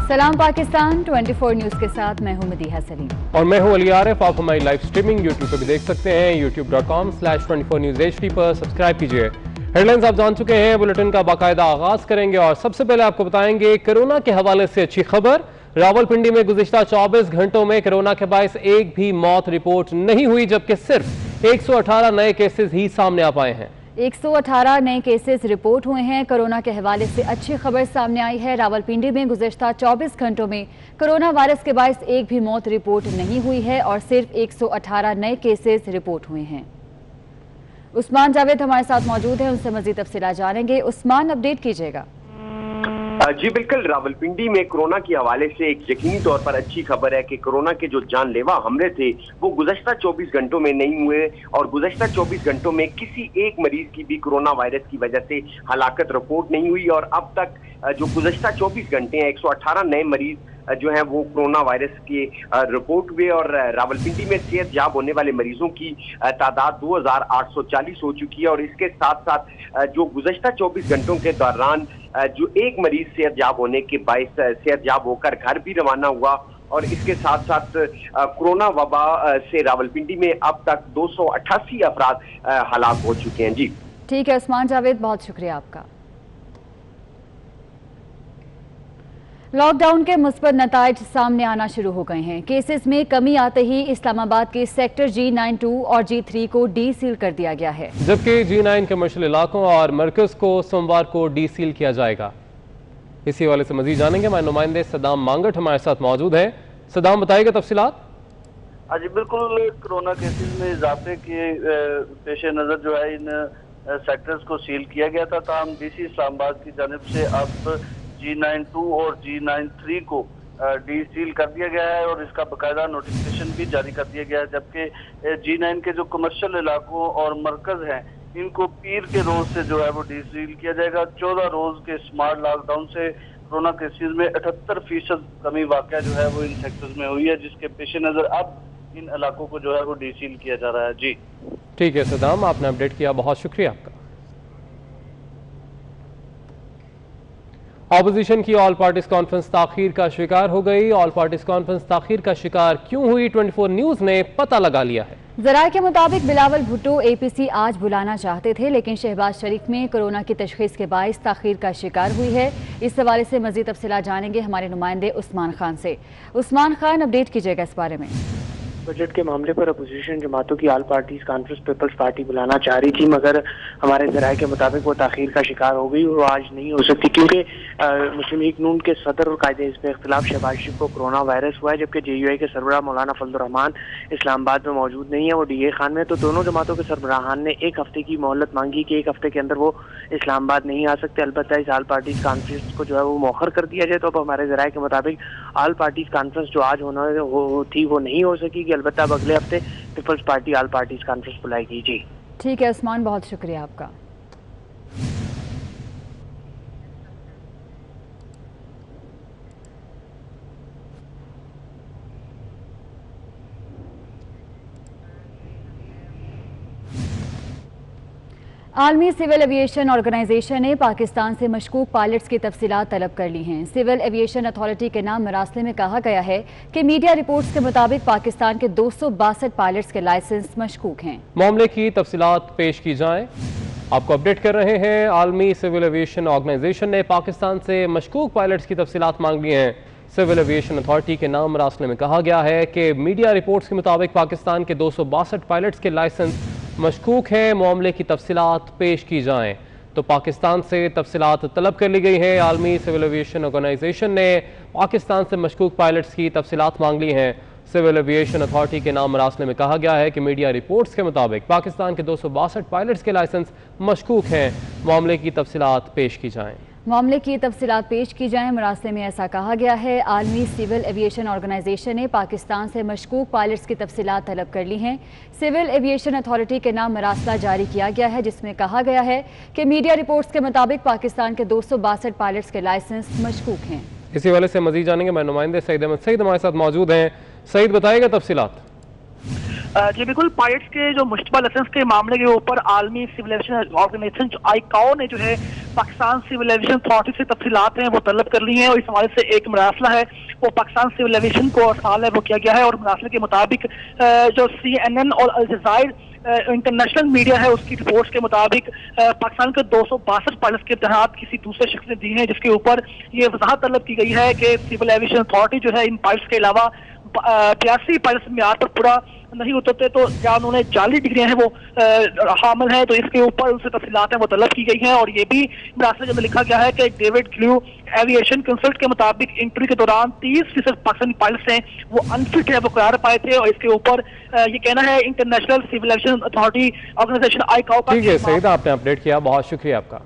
सलाम पाकिस्तान 24 न्यूज के साथ मैं हूं मदीहा सलीम और मैं हूं अली आरिफ। आप हमारी लाइव स्ट्रीमिंग यूट्यूब पर भी देख सकते हैं। youtube.com/24 News HD पर सब्सक्राइब कीजिए। हेडलाइंस आप जान चुके हैं, बुलेटिन का बाकायदा आगाज करेंगे और सबसे पहले आपको बताएंगे कोरोना के हवाले से अच्छी खबर। रावलपिंडी में गुज़िश्ता 24 घंटों में कोरोना के बायस एक भी मौत रिपोर्ट नहीं हुई, जबकि सिर्फ 118 नए केसेस ही सामने आ पाए हैं। 118 नए केसेस रिपोर्ट हुए हैं। कोरोना के हवाले से अच्छी खबर सामने आई है। रावलपिंडी में गुज़िश्ता 24 घंटों में कोरोना वायरस के बायस एक भी मौत रिपोर्ट नहीं हुई है और सिर्फ 118 नए केसेस रिपोर्ट हुए हैं। उस्मान जावेद हमारे साथ मौजूद हैं, उनसे मजीद तफसीलात जानेंगे। उस्मान, अपडेट कीजिएगा। जी बिल्कुल, रावलपिंडी में कोरोना के हवाले से एक यकीनी तौर पर अच्छी खबर है कि कोरोना के जो जानलेवा हमले थे वो गुज़श्ता 24 घंटों में नहीं हुए और गुज़श्ता 24 घंटों में किसी एक मरीज की भी कोरोना वायरस की वजह से हलाकत रिपोर्ट नहीं हुई और अब तक जो गुज़श्ता 24 घंटे हैं 118 नए मरीज जो हैं वो कोरोना वायरस के रिपोर्ट हुए और रावलपिंडी में सेहत याब होने वाले मरीजों की तादाद 2840 हो चुकी है और इसके साथ साथ जो गुज़श्ता 24 घंटों के दौरान जो एक मरीज सेहत याब होने के बायस सेहत याब होकर घर भी रवाना हुआ और इसके साथ साथ कोरोना वबा से रावलपिंडी में अब तक 288 अफराद हलाक हो चुके हैं। जी ठीक है उस्मान जावेद, बहुत शुक्रिया आपका। लॉकडाउन के मुस्बत नताइज सामने आना शुरू हो गए हैं। केसेस में कमी आते ही इस्लामाबाद के सेक्टर G92 और G3 को डी सील कर दिया गया है, जबकि G9 कमर्शियल इलाकों और मरकज को सोमवार को डी सील किया जाएगा। इसी हवाले से मजीद जानेंगे, हमारे नुमाइंदे सदाम मांगट हमारे साथ मौजूद है। सदाम, बताइएगा तफसीलात। जी बिल्कुल, कोरोना केसेस में इजाफे के पेश नज़र जो है इन सेक्टर्स को सील किया गया था। ताहम DC इस्लामाबाद की जानिब से अब G92 और G93 को डी सील कर दिया गया है और इसका बाकायदा नोटिफिकेशन भी जारी कर दिया गया है, जबकि G9 के जो कमर्शियल इलाकों और मरकज हैं इनको पीर के रोज से जो है वो डी सील किया जाएगा। 14 रोज के स्मार्ट लॉकडाउन से कोरोना केसेस में 78% कमी वाक़या जो है वो इन सेक्टर्स में हुई है, जिसके पेश नज़र अब इन इलाकों को जो है वो डी सील किया जा रहा है। जी ठीक है सदाम, आपने अपडेट किया, बहुत शुक्रिया आपका। ऑपोजिशन की ऑल पार्टीज कॉन्फ्रेंस ताखीर का शिकार हो गई। ऑल पार्टीज कॉन्फ्रेंस ताखीर का शिकार क्यों हुई, 24 न्यूज ने पता लगा लिया है। जराये के मुताबिक बिलावल भुट्टो APC आज बुलाना चाहते थे, लेकिन शहबाज शरीफ में कोरोना की तशखीस के बायस ताखीर का शिकार हुई है। इस हवाले से मजीद तफसीलात जानेंगे हमारे नुमाइंदे उस्मान खान से। उस्मान खान, अपडेट कीजिएगा इस बारे में। बजट के मामले पर अपोजिशन जमातों की all parties conference people's party बुलाना चाह रही थी, मगर हमारे ज़राए के मुताबिक वो ताखीर का शिकार हो गई और वो आज नहीं हो सकती, क्योंकि मुस्लिम लीग नून के सदर और कायदे हिज़्ब इख्तिलाफ शहबाज शरीफ को कोरोना वायरस हुआ है, जबकि JUI के सरबराह मौलाना फजलुर रहमान इस्लामाबाद में मौजूद नहीं है, वो DA खान में। तो दोनों जमातों के सरबराहान ने एक हफ्ते की मोहलत मांगी कि एक हफ्ते के अंदर वो इस्लामाबाद नहीं आ सकते। अलबत्ता इस ऑल पार्टीज कॉन्फ्रेंस को जो है वो मौखर कर दिया जाए। तो अब हमारे ज़राए के मुताबिक ऑल पार्टीज कॉन्फ्रेंस जो आज होना थी वो नहीं हो सकेगी। अलबत्ता अब अगले हफ्ते People's Party all parties conference बुलाएगी। जी ठीक है उस्मान, बहुत शुक्रिया आपका। आलमी सिविल एविएशन ऑर्गेनाइजेशन ने पाकिस्तान से मशकूक पायलट्स की तफसीलात तलब कर ली हैं। सिविल एविएशन अथॉरिटी के नाम मरासले में कहा गया है कि मीडिया रिपोर्ट्स के मुताबिक पाकिस्तान के 262 पायलट्स के लाइसेंस मशकूक हैं। मामले की तफसीलात पेश की जाएं। आपको अपडेट कर रहे हैं। आलमी सिविल एविएशन ऑर्गेनाइजेशन ने पाकिस्तान से मशकूक पायलट्स की तफसीलात मांग ली हैं। सिविल एविएशन अथॉरिटी के नाम मरासले में कहा गया है कि मीडिया रिपोर्ट्स के मुताबिक पाकिस्तान के 262 पायलट्स के लाइसेंस मशकूक हैं। मामले की तफसीलात पेश की जाएं तो पाकिस्तान से तफसीलात तलब कर ली गई हैं। आलमी सिविल एविएशन ऑर्गेनाइजेशन ने पाकिस्तान से मशकूक पायलट्स की तफसीलात मांग ली हैं। सिविल एविएशन अथॉरिटी के नाम मरासले में कहा गया है कि मीडिया रिपोर्ट्स के मुताबिक पाकिस्तान के 262 पायलट्स के लाइसेंस मशकूक हैं। मामले की तफसीलात पेश की जाएं। मामले की तफसीलात पेश की जाएं। मरासले में ऐसा कहा गया है। आलमी सिविल एविएशन ऑर्गेनाइजेशन ने पाकिस्तान से मशकूक पायलट्स की तफसीलात तलब कर ली हैं। सिविल एविएशन अथॉरिटी के नाम मरासला जारी किया गया है, जिसमें कहा गया है कि मीडिया रिपोर्ट्स के मुताबिक पाकिस्तान के 262 पायलट्स के लाइसेंस मशकूक हैं। इसी वाले से मजीद जानेंगे, मैं नुमाइंदे सईद अहमद सईद हमारे साथ मौजूद हैं। सईद, बताइएगा तफसीलात। जी बिल्कुल, पायलट्स के जो मुश्तबा लाइसेंस के मामले के ऊपर आलमी सिविल एविएशन ऑर्गेनाइजेशन ICAO ने जो है पाकिस्तान सिविल एविएशन अथॉरिटी से तफसीलात हैं वो तलब कर ली हैं, और इस हवाले से एक मरासला है वो पाकिस्तान सिविल एविएशन को अरसाल है वो किया गया है। और मरासले के मुताबिक जो CNN और अल जज़ाइर इंटरनेशनल मीडिया है उसकी रिपोर्ट्स के मुताबिक पाकिस्तान के 262 पायलट्स के इत्तेहाद किसी दूसरे शख्स ने दी हैं, जिसके ऊपर ये वजाहत तलब की गई है कि सिविल एविएशन अथॉरिटी जो है इन पायलट्स के अलावा 82 पायलट्स म्यार पर पूरा नहीं उतरते, तो क्या उन्होंने जाली डिग्रियां हैं वो हामिल हैं, तो इसके ऊपर उनसे तफसीलात हैं वो तलब की गई हैं। और ये भी मरासले के अंदर लिखा गया है कि डेविड ग्लू एविएशन कंसल्ट के मुताबिक इंटरव्यू के दौरान 30% पाकिस्तानी पायलट्स हैं वो अनफिट है वो करार पाए थे, और इसके ऊपर ये कहना है international civil aviation authority organization ICAO का। ठीक है सईद, आपने अपडेट किया, बहुत शुक्रिया आपका।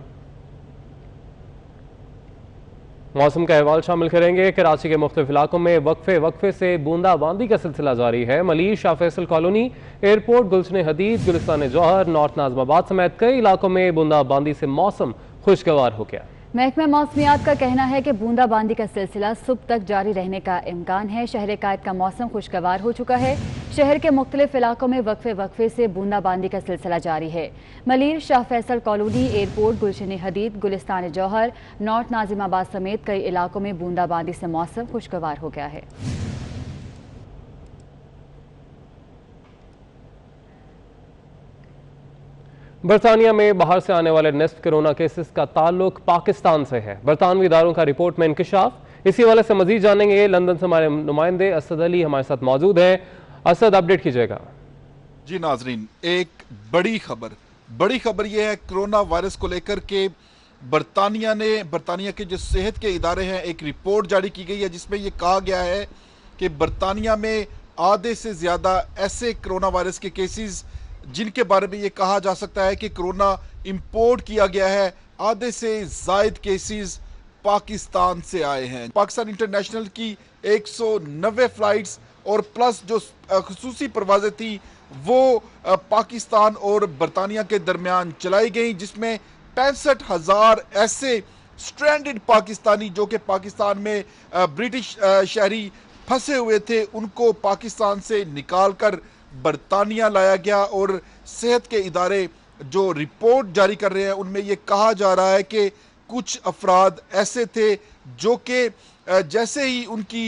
मौसम का अहवाल शामिल करेंगे। कराची के मुख्तलिफ इलाकों में वक्फे से बूंदाबांदी का सिलसिला जारी है। मलिर, शाह फैसल कॉलोनी, एयरपोर्ट, गुलशन हदीद, गुलिस्तान जौहर, नॉर्थ नाज़िमाबाद समेत कई इलाकों में बूंदाबांदी से मौसम खुशगवार हो गया। महकमा मौसमियात का कहना है कि बूंदाबांदी का सिलसिला सुबह तक जारी रहने का इम्कान है। शहर कायद का मौसम खुशगवार हो चुका है। शहर के मुख्तलिफ इलाकों में वक्फे से बूंदाबांदी का सिलसिला जारी है। मलिर, शाह फैसल कॉलोनी, एयरपोर्ट, गुलशन हदीद, गुलिस्तान जौहर, नॉर्थ नाज़िमाबाद समेत कई इलाकों में बूंदाबांदी से मौसम खुशगवार हो गया है। बरतानिया में बाहर से आने वाले नेक्स्ट कोरोना केसेस का ताल्लुक पाकिस्तान से है। बरतानवी इदारों का रिपोर्ट में इंकशाफ। इसी वाले से मजीद जानेंगे। लंदन से हमारे नुमाइंदे असद अली हमारे साथ मौजूद हैं। असद, अपडेट कीजिएगा। जी नाजरीन, एक बड़ी खबर यह है कोरोना वायरस को लेकर के बरतानिया के जो सेहत के इदारे हैं एक रिपोर्ट जारी की गई है, जिसमें यह कहा गया है कि बरतानिया में आधे से ज्यादा ऐसे कोरोना वायरस के केसेस जिनके बारे में यह कहा जा सकता है कि कोरोना इंपोर्ट किया गया है, आधे से जायद केसेस पाकिस्तान से आए हैं। पाकिस्तान इंटरनेशनल की 190 फ्लाइट्स और प्लस जो खुसूसी परवाजें थी वो पाकिस्तान और बरतानिया के दरमियान चलाई गई, जिसमें 65,000 ऐसे स्ट्रैंडेड पाकिस्तानी जो कि पाकिस्तान में ब्रिटिश शहरी फंसे हुए थे उनको पाकिस्तान से निकाल कर बरतानिया लाया गया। और सेहत के इदारे जो रिपोर्ट जारी कर रहे हैं उनमें यह कहा जा रहा है कि कुछ अफराद ऐसे थे जो कि जैसे ही उनकी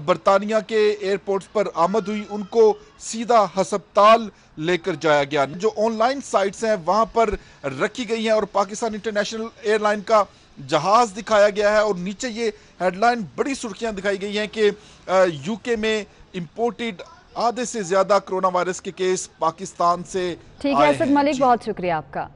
बरतानिया के एयरपोर्ट्स पर आमद हुई उनको सीधा हस्पताल लेकर जाया गया। जो ऑनलाइन साइट्स हैं वहां पर रखी गई हैं और पाकिस्तान इंटरनेशनल एयरलाइन का जहाज दिखाया गया है, और नीचे ये हेडलाइन बड़ी सुर्खियां दिखाई गई हैं कि यूके में इंपोर्टेड आधे से ज्यादा कोरोना वायरस के केस पाकिस्तान से। ठीक है असद मलिक, बहुत शुक्रिया आपका।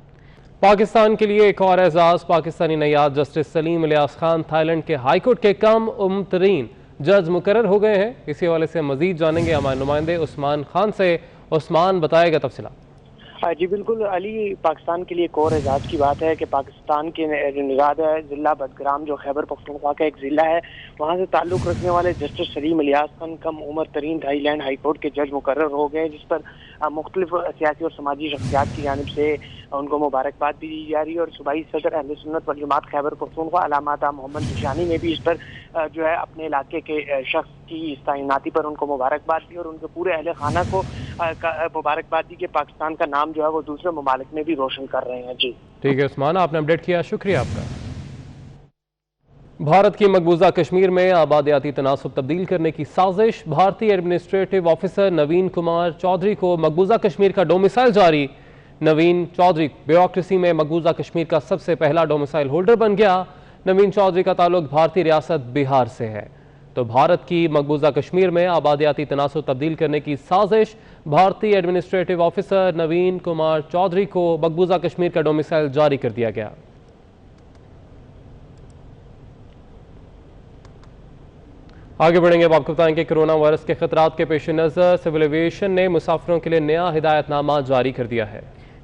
पाकिस्तान के लिए एक और एजाज। पाकिस्तानी नयाद जस्टिस सलीम इलियास खान थाईलैंड के हाईकोर्ट के कम उम्र तरीन जज मुकर्रर हो गए हैं। इसी हवाले से मजीद जानेंगे हमारे नुमाइंदे उस्मान खान से। उस्मान, बताएगा तफसीलात। जी बिल्कुल अली, पाकिस्तान के लिए एक और एजाज की बात है कि पाकिस्तान के निगाद है ज़िला बदग्राम जो खैबर पख्तूनख्वा का एक ज़िला है, वहाँ से ताल्लुक़ रखने वाले जस्टिस सलीम इलियास खान कम उम्र तरीन थाईलैंड हाई कोर्ट के जज मुकर्रर हो गए, जिस पर मुख्तलिफ सियासी और समाजी शख्सियात की जानिब से उनको मुबारकबाद भी दी जा रही है। और सूबाई सदर अहले सुन्नत वल जमात खैबर पख्तूनख्वा अलामाता मोहम्मद निशानी ने भी इस पर जो है अपने इलाके के शख्स की तैनाती पर उनको मुबारकबाद दी और उनके पूरे अहले खाना को मुबारकबाद दी कि पाकिस्तान का नाम जो है वो दूसरे ममालिक में भी रोशन कर रहे हैं। जी ठीक है उस्मान, आपने अपडेट किया, शुक्रिया आपका। भारत की मकबूजा कश्मीर में आबादियाती तनासुब तब्दील करने की साजिश। भारतीय एडमिनिस्ट्रेटिव ऑफिसर नवीन कुमार चौधरी को मकबूजा कश्मीर का डोमिसाइल जारी। नवीन चौधरी ब्यूरोक्रेसी में मकबूजा कश्मीर का सबसे पहला डोमिसाइल होल्डर बन गया। नवीन चौधरी का ताल्लुक भारतीय रियासत बिहार से है। तो भारत की मकबूजा कश्मीर में आबादियाती तनासुब तब्दील करने की साजिश। भारतीय एडमिनिस्ट्रेटिव ऑफिसर नवीन कुमार चौधरी को मकबूजा कश्मीर का डोमिसाइल जारी कर दिया गया। आगे बढ़ेंगे, अब आपको बताएं कि कोरोना वायरस के खतरात के पेश नज़र सिविल एविएशन ने मुसाफिरों के लिए नया हिदायतनामा जारी कर दिया है।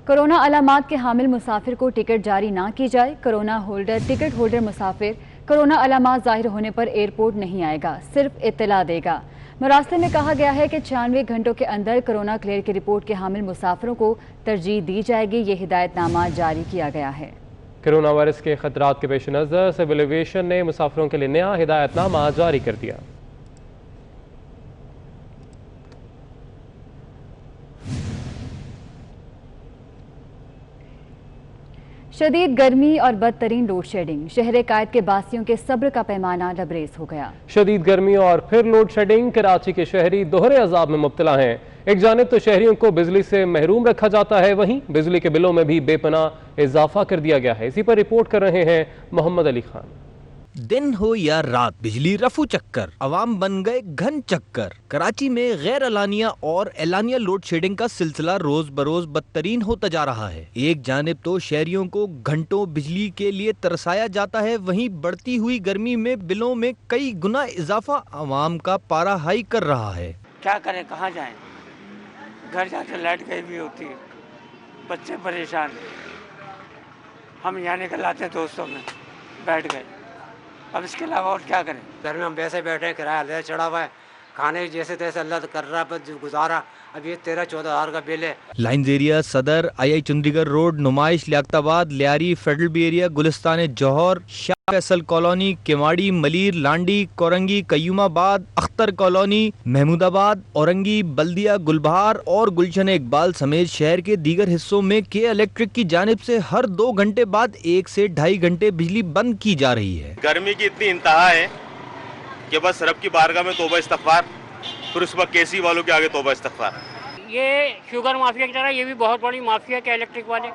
कोरोना अलामात के हामिल मुसाफिर को टिकट जारी ना की जाए। टिकट होल्डर मुसाफिर कोरोना अलामात जाहिर होने पर एयरपोर्ट नहीं आएगा, सिर्फ इत्तला देगा। मरासले में कहा गया है कि 96 घंटों के अंदर कोरोना क्लियर की रिपोर्ट के हामिल मुसाफिरों को तरजीह दी जाएगी। ये हिदायतनामा जारी किया गया है। कोरोना वायरस के खतरात के पेश नज़र सिविल एविएशन ने मुसाफिरों के लिए नया हिदायतनामा जारी कर दिया। शदीद गर्मी और बदतरीन लोड शेडिंग, शहर कायद के बासियों के सब्र का पैमाना लबरेज हो गया। शदीद गर्मी और फिर लोड शेडिंग, कराची के शहरी दोहरे अजाब में मुब्तला हैं। एक जानिब तो शहरियों को बिजली से महरूम रखा जाता है, वहीं बिजली के बिलों में भी बेपनाह इजाफा कर दिया गया है। इसी पर रिपोर्ट कर रहे हैं मोहम्मद अली खान। दिन हो या रात, बिजली रफू चक्कर, अवाम बन गए घन चक्कर। कराची में गैर एलानिया और एलानिया लोड शेडिंग का सिलसिला रोज बरोज बदतरीन होता जा रहा है। एक जानिब तो शहरियों को घंटों बिजली के लिए तरसाया जाता है, वहीं बढ़ती हुई गर्मी में बिलों में कई गुना इजाफा अवाम का पारा हाई कर रहा है। क्या करें, कहाँ जाएं? घर जाके लाइट गई भी होती है, बच्चे परेशान, हम यहाँ निकल आते हैं दोस्तों में बैठ गए, अब इसके अलावा और क्या करें? घर में हम वैसे बैठे, किराया चढ़ा हुआ है, खाने जैसे तैसे अल्लाह कर रहा है गुजारा। अब ये 13-14 हज़ार का बिल है। लाइन्स एरिया, सदर, आई Chundrigar road, Numaish, Liaquatabad, Lyari, federal B area, Gulistan Johar, Shah Faisal colony, केवाड़ी, मलीर, लांडी, कोरंगी, कयूमाबाद, अख्तर कॉलोनी, महमूदाबाद, औरंगी, बल्दिया, गुलबहार और गुलशन इकबाल समेत शहर के दीगर हिस्सों में के इलेक्ट्रिक की जानिब से हर 2 घंटे बाद 1 से 2.5 घंटे बिजली बंद की जा रही है। गर्मी की इतनी इंतहा है कि बस रब की बारगाह में तौबा इस्तगफार, फिर उस वक्त केसी वालों के आगे तौबा इस्तगफार। ये शुगर माफिया की तरह ये भी बहुत बड़ी माफिया के इलेक्ट्रिक वाले,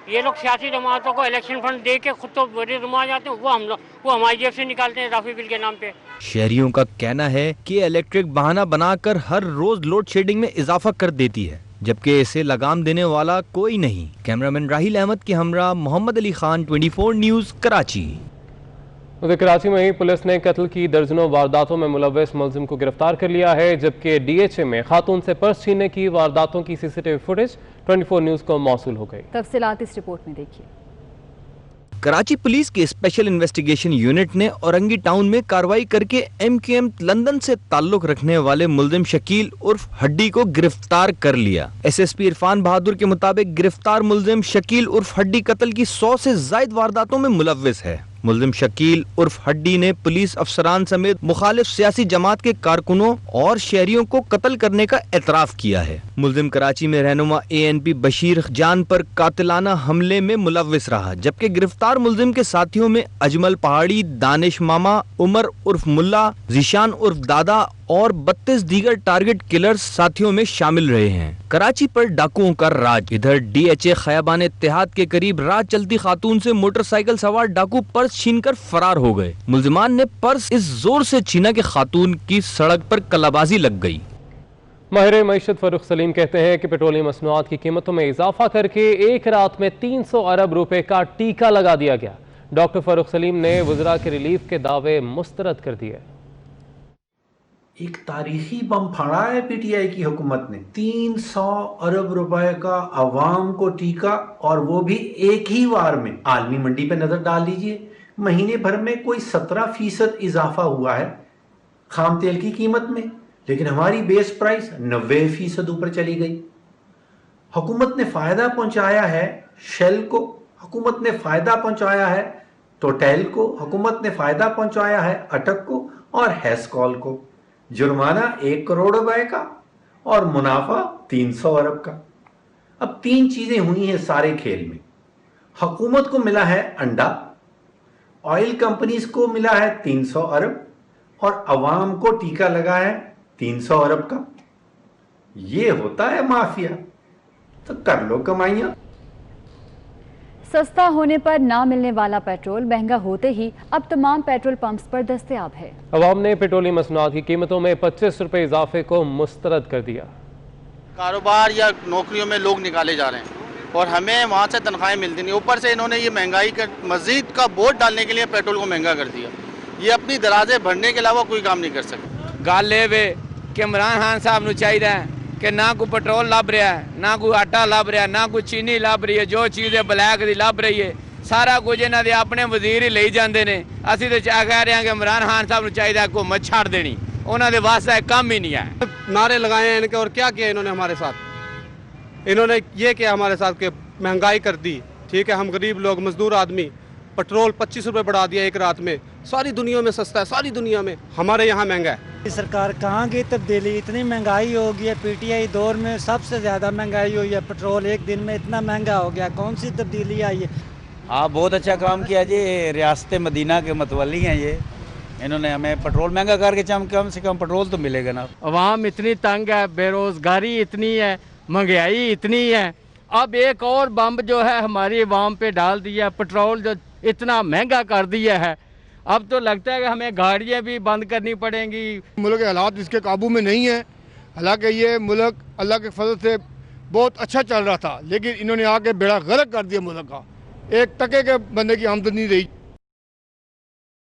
ये लोग सियासी जमातों को इलेक्शन फंड दे के खुद तो बड़े नुमा जाते हैं, वो हमारी जेब से निकालते हैं राफी बिल के नाम पे। शहरियों का कहना है कि इलेक्ट्रिक बहाना बनाकर हर रोज लोड शेडिंग में इजाफा कर देती है, जबकि इसे लगाम देने वाला कोई नहीं। कैमरामैन राहिल अहमद के हमरा मोहम्मद अली खान, 24 न्यूज, कराची। उधर कराची में ही पुलिस ने कत्ल की दर्जनों वारदातों में मुलव्वस मुलजिम को गिरफ्तार कर लिया है, जबकि डीएचए में खातून से पर्स छीनने की वारदातों की सीसीटीवी फुटेज 24 न्यूज को मौसूल हो गई। तफसीलात इस रिपोर्ट में देखिए। कराची पुलिस के स्पेशल इन्वेस्टिगेशन यूनिट ने औरंगी टाउन में कार्रवाई करके MQM लंदन से ताल्लुक रखने वाले मुलजिम शकील उर्फ हड्डी को गिरफ्तार कर लिया। SSP इरफान बहादुर के मुताबिक गिरफ्तार मुलजिम शकील उर्फ हड्डी कत्ल की 100 से जायद वारदातों में मुलव्विस है। मुलजिम शकील उर्फ हड्डी ने पुलिस अफसरान समेत मुखालिफ सियासी जमात के कारकुनों और शहरियों को कत्ल करने का एतराफ किया है। मुलजिम कराची में रहनुमा ANP बशीर जान पर कातिलाना हमले में मुलव्विस रहा, जबकि गिरफ्तार मुलजिम के साथियों में अजमल पहाड़ी, दानिश मामा, उमर उर्फ मुल्ला, जीशान उर्फ दादा और 32 दीगर टारगेट किलर्स साथियों में शामिल रहे हैं। कराची पर डाकुओं का राज। इधर DHA खयाबान इत्तेहाद के करीब राह चलती खातून से मोटरसाइकिल सवार डाकू पर्स छीनकर फरार हो गए। मुलजिमान ने पर्स इस जोर से छीना कि खातून की सड़क पर कलाबाजी लग गई। माहिर मईशत फरूख सलीम कहते हैं कि पेट्रोलियम मसनूआत की कीमतों में इजाफा करके एक रात में 300 अरब रुपए का टीका लगा दिया गया। डॉक्टर फरूख सलीम ने वज़रा के रिलीफ के दावे मुस्तरद कर दिए। एक तारीखी बम फाड़ा है PTI की हुकूमत ने। 300 अरब रुपए का अवाम को टीका, और वो भी एक ही वार में। आलमी मंडी पे नजर डाल लीजिए, महीने भर में कोई 17% इजाफा हुआ है खाम तेल की कीमत में, लेकिन हमारी बेस प्राइस 90% ऊपर चली गई। हुकूमत ने फायदा पहुंचाया है शेल को, हुकूमत ने फायदा पहुंचाया है टोटल को, हुकूमत ने फायदा पहुंचाया है अटक को और हैस्कॉल को। जुर्माना 1 करोड़ रुपए का और मुनाफा 300 अरब का। अब 3 चीजें हुई हैं सारे खेल में। हुकूमत को मिला है अंडा, ऑयल कंपनीज को मिला है 300 अरब और अवाम को टीका लगा है 300 अरब का। ये होता है माफिया, तो कर लो कमाइयां। सस्ता होने पर ना मिलने वाला पेट्रोल महंगा होते ही अब तमाम पेट्रोल पंप्स पर दस्तयाब है। अवाम ने पेट्रोलियम मसनूआत की कीमतों में 25 रुपए इजाफे को मुस्तरद कर दिया। कारोबार या नौकरियों में लोग निकाले जा रहे हैं और हमें वहाँ से तनख्वाहें मिलती नहीं। ऊपर से इन्होंने ये महंगाई का मजीद का बोझ डालने के लिए पेट्रोल को महंगा कर दिया। ये अपनी दराजें भरने के अलावा कोई काम नहीं कर सकते। गल ये कि इमरान खान साहब को चाहिए कि ना कोई पेट्रोल लभ रहा है, ना कोई आटा लभ रहा है, ना कोई चीनी लभ रही है। जो चीज़ ब्लैक की लभ रही है सारा कुछ इन्हों के अपने वजीर ही ले जाते हैं। असी तो कह रहे हैं कि इमरान खान साहब को चाहिए हुकूमत छाड़ देनी, उन्होंने वास्ते काम ही नहीं है। नारे लगाए हैं इनके, और क्या किया इन्होंने हमारे साथ? इन्होंने ये किया हमारे साथ कि महंगाई कर दी। ठीक है, हम गरीब लोग, मजदूर आदमी, पेट्रोल 25 रुपये बढ़ा दिया एक रात में। सारी दुनिया में सस्ता है, सारी दुनिया में। हमारे यहाँ महंगा है। सरकार कहाँ की तब्दीली, इतनी महंगाई हो गई है। पीटीआई दौर में सबसे ज़्यादा महंगाई हुई है। पेट्रोल एक दिन में इतना महंगा हो गया, कौन सी तब्दीली आई है। हाँ, बहुत अच्छा काम किया जी। रियासत मदीना के मतवली हैं ये, इन्होंने हमें पेट्रोल महंगा करके कम से कम पेट्रोल तो मिलेगा ना। अवाम इतनी तंग है, बेरोजगारी इतनी है, महंगाई इतनी है। अब एक और बम जो है हमारी अवाम पे डाल दिया, पेट्रोल जो इतना महंगा कर दिया है। अब तो लगता है कि हमें गाड़ियाँ भी बंद करनी पड़ेंगी। मुल्क के हालात इसके काबू में नहीं है। हालांकि ये मुल्क अल्लाह के फजल से बहुत अच्छा चल रहा था, लेकिन इन्होंने आके बेड़ा गर्क कर दिया मुल्क का। एक टके के बंदे की आमदनी नहीं रही।